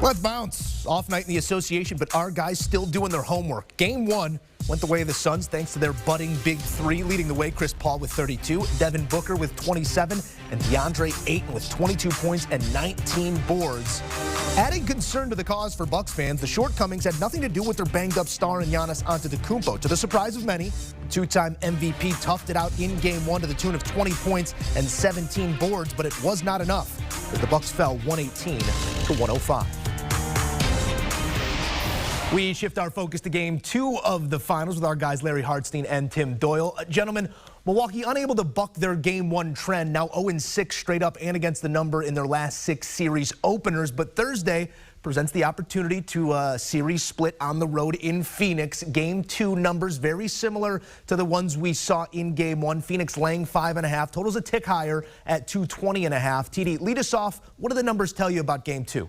Let's bounce. Off night in the association, but our guys still doing their homework. Game one went the way of the Suns thanks to their budding big three. Leading the way, Chris Paul with 32, Devin Booker with 27, and Deandre Ayton with 22 points and 19 boards. Adding concern to the cause for Bucks fans, the shortcomings had nothing to do with their banged-up star in Giannis Antetokounmpo. To the surprise of many, the two-time MVP toughed it out in Game 1 to the tune of 20 points and 17 boards, but it was not enough as the Bucks fell 118 to 105. We shift our focus to Game 2 of the finals with our guys Larry Hartstein and Tim Doyle. Gentlemen, Milwaukee unable to buck their Game 1 trend, now 0-6 straight up and against the number in their last 6 series openers. But Thursday presents the opportunity to a series split on the road in Phoenix. Game 2 numbers very similar to the ones we saw in Game 1. Phoenix laying 5.5. Total's a tick higher at 220.5. TD, lead us off. What do the numbers tell you about Game 2?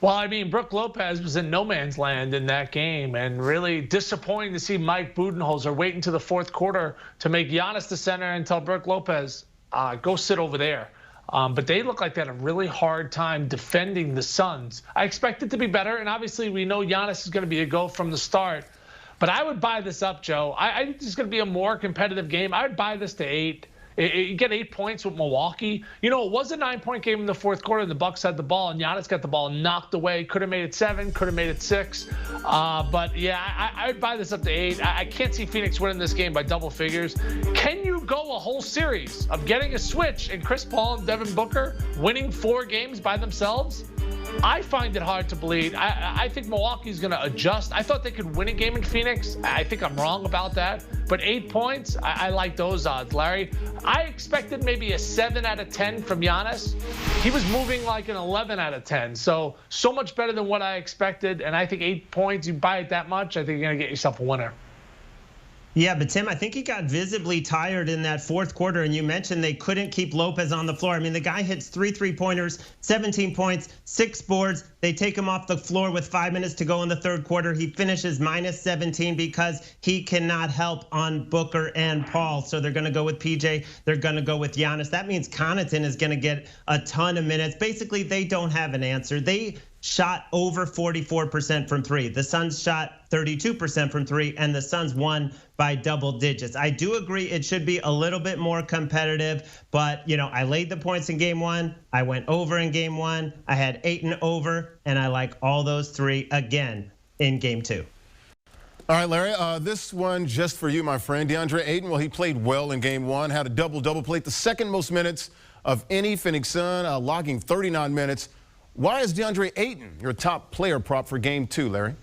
Well, I mean, Brook Lopez was in no man's land in that game, and really disappointing to see Mike Budenholzer wait until the fourth quarter to make Giannis the center and tell Brook Lopez, go sit over there. But they look like they had a really hard time defending the Suns. I expect it to be better, and obviously we know Giannis is going to be a go from the start. But I would buy this up, Joe. I think this is going to be a more competitive game. I would buy this to 8. You get 8 points with Milwaukee. You know, it was a 9-point game in the fourth quarter. The Bucks had the ball, and Giannis got the ball knocked away. Could have made it 7, could have made it 6. But, yeah, I would buy this up to 8. I can't see Phoenix winning this game by double figures. Can you go a whole series of getting a switch and Chris Paul and Devin Booker winning 4 games by themselves? I find it hard to believe. I think Milwaukee's going to adjust. I thought they could win a game in Phoenix. I think I'm wrong about that. But 8 points, I like those odds, Larry. I expected maybe a 7 out of 10 from Giannis. He was moving like an 11 out of 10. So much better than what I expected. And I think 8 points, you buy it that much, I think you're going to get yourself a winner. Yeah, but Tim, I think he got visibly tired in that fourth quarter, and you mentioned they couldn't keep Lopez on the floor. I mean, the guy hits 3 3-pointers, 17 points, 6 boards. They take him off the floor with 5 minutes to go in the third quarter. He finishes minus 17 because he cannot help on Booker and Paul. So they're going to go with PJ. They're going to go with Giannis. That means Connaughton is going to get a ton of minutes. Basically, they don't have an answer. They shot over 44% from 3. The Suns shot 32% from 3, and the Suns won by double digits. I do agree it should be a little bit more competitive, but you know, I laid the points in Game 1. I went over in Game 1. I had Ayton over, and I like all those 3 again in Game 2. All right, Larry, this one just for you, my friend. Deandre Ayton, well, he played well in Game 1, had a double-double, played the second most minutes of any Phoenix Sun, logging 39 minutes. Why is Deandre Ayton your top player prop for Game 2, Larry?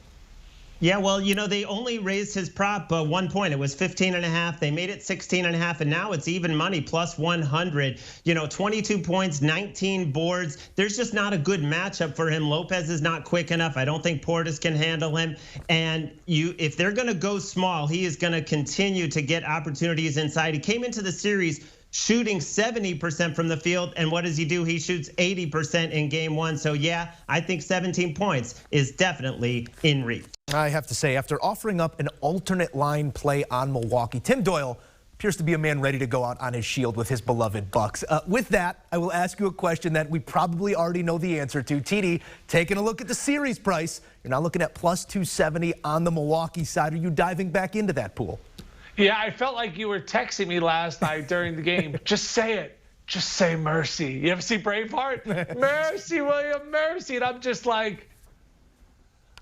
Yeah, well, you know, they only raised his prop 1 point. It was 15.5. They made it 16.5, and now it's even money, plus 100. You know, 22 points, 19 boards. There's just not a good matchup for him. Lopez is not quick enough. I don't think Portis can handle him. And if they're going to go small, he is going to continue to get opportunities inside. He came into the series shooting 70% from the field, and what does he do? He shoots 80% in Game 1. So yeah, I think 17 points is definitely in reach. I have to say, after offering up an alternate line play on Milwaukee, Tim Doyle appears to be a man ready to go out on his shield with his beloved Bucks. With that, I will ask you a question that we probably already know the answer to. TD, taking a look at the series price, you're now looking at plus 270 on the Milwaukee side. Are you diving back into that pool? Yeah, I felt like you were texting me last night during the game. Just say it. Just say mercy. You ever see Braveheart? Mercy, William, mercy. And I'm just like,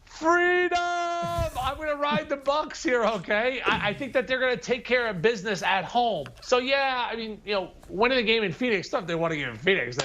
freedom. I'm going to ride the Bucks here, okay? I think that they're going to take care of business at home. So, yeah, I mean, you know, winning the game in Phoenix, stuff they want to give in Phoenix.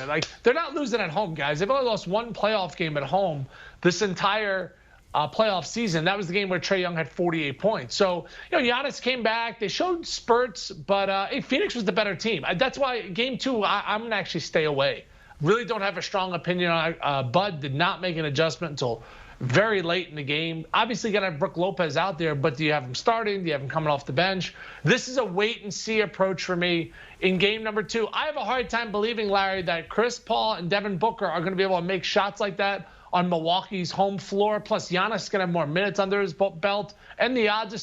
They're not losing at home, guys. They've only lost 1 playoff game at home this entire playoff season. That was the game where Trae Young had 48 points. So, you know, Giannis came back. They showed spurts, but hey, Phoenix was the better team. That's why Game 2, I'm going to actually stay away. Really don't have a strong opinion on it. Bud did not make an adjustment until very late in the game. Obviously, got to have Brook Lopez out there, but do you have him starting? Do you have him coming off the bench? This is a wait-and-see approach for me in Game number 2. I have a hard time believing, Larry, that Chris Paul and Devin Booker are going to be able to make shots like that on Milwaukee's home floor. Plus, Giannis is going to have more minutes under his belt. And the odds are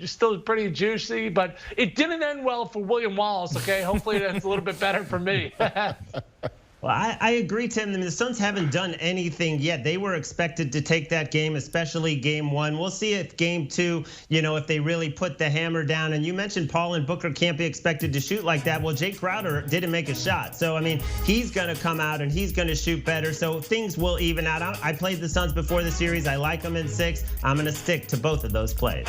still pretty juicy. But it didn't end well for William Wallace, okay? Hopefully that's a little bit better for me. Well, I agree, Tim. I mean, the Suns haven't done anything yet. They were expected to take that game, especially game one. We'll see if game two, if they really put the hammer down. And you mentioned Paul and Booker can't be expected to shoot like that. Well, Jay Crowder didn't make a shot. So, I mean, he's going to come out and he's going to shoot better. So things will even out. I played the Suns before the series. I like them in 6. I'm going to stick to both of those plays.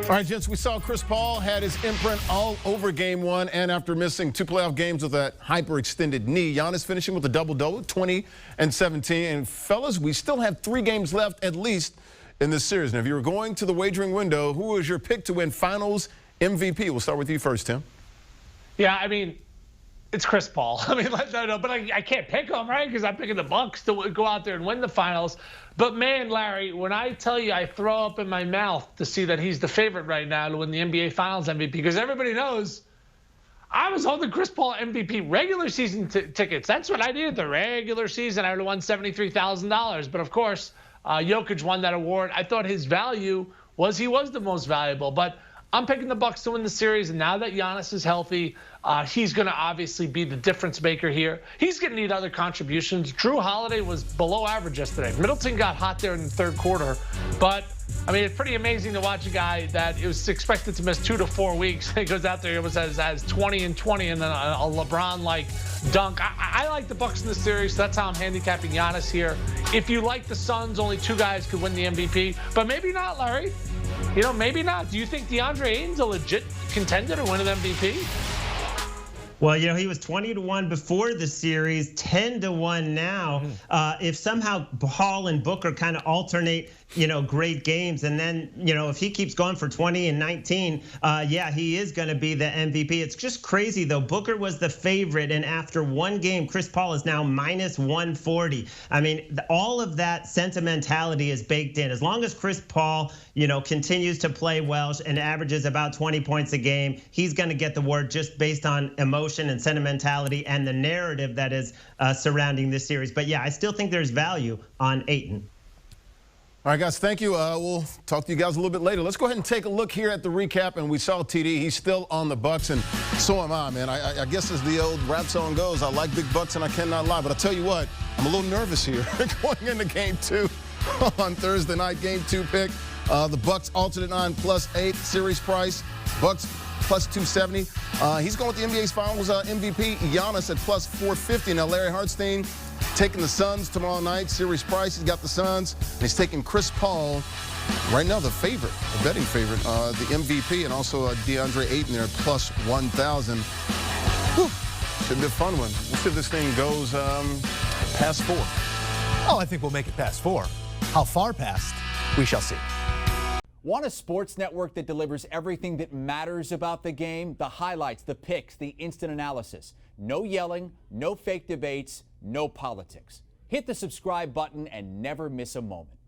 All right, gents, we saw Chris Paul had his imprint all over game one, and after missing 2 playoff games with that hyperextended knee, Giannis finishing with a double-double, 20 and 17. And fellas, we still have 3 games left at least in this series. Now, if you were going to the wagering window, who was your pick to win Finals MVP? We'll start with you first, Tim. Yeah, I mean, it's Chris Paul. I mean, no, but I can't pick him, right? Because I'm picking the Bucks to go out there and win the finals. But man, Larry, when I tell you I throw up in my mouth to see that he's the favorite right now to win the NBA Finals MVP, because everybody knows I was holding Chris Paul MVP regular season tickets. That's what I did. The regular season, I would have won $73,000. But of course, Jokic won that award. I thought his value was he was the most valuable. But I'm picking the Bucks to win the series, and now that Giannis is healthy, he's going to obviously be the difference maker here. He's going to need other contributions. Drew Holiday was below average yesterday. Middleton got hot there in the third quarter, but I mean, it's pretty amazing to watch a guy that was expected to miss 2 to 4 weeks. He goes out there, it was as 20 and 20, and then a LeBron-like dunk. I like the Bucks in the series, so that's how I'm handicapping Giannis here. If you like the Suns, only 2 guys could win the MVP, but maybe not, Larry. Maybe not. Do you think Deandre Ayton's a legit contender to win an MVP? Well, he was 20-1 before the series, 10-1 now. If somehow Paul and Booker kind of alternate, great games, and then, if he keeps going for 20 and 19, yeah, he is going to be the MVP. It's just crazy, though. Booker was the favorite, and after 1 game, Chris Paul is now minus 140. I mean, all of that sentimentality is baked in. As long as Chris Paul, continues to play well and averages about 20 points a game, he's going to get the award just based on emotion and sentimentality and the narrative that is surrounding this series. But yeah, I still think there's value on Ayton. All right, guys, thank you. We'll talk to you guys a little bit later. Let's go ahead and take a look here at the recap. And we saw TD. He's still on the Bucks, and so am I, man. I guess as the old rap song goes, I like big Bucks, and I cannot lie. But I tell you what, I'm a little nervous here going into Game 2 on Thursday night. Game 2 pick. The Bucks alternate 9 +8 series price. Bucks plus 270. He's going with the NBA's Finals MVP, Giannis at plus 450. Now, Larry Hartstein taking the Suns tomorrow night, series price. He's got the Suns, and he's taking Chris Paul, right now the favorite, the betting favorite, the MVP, and also Deandre Ayton there, plus 1,000. Should be a fun one. We'll see if this thing goes past 4. Oh, I think we'll make it past 4. How far past? We shall see. Want a sports network that delivers everything that matters about the game? The highlights, the picks, the instant analysis. No yelling, no fake debates, no politics. Hit the subscribe button and never miss a moment.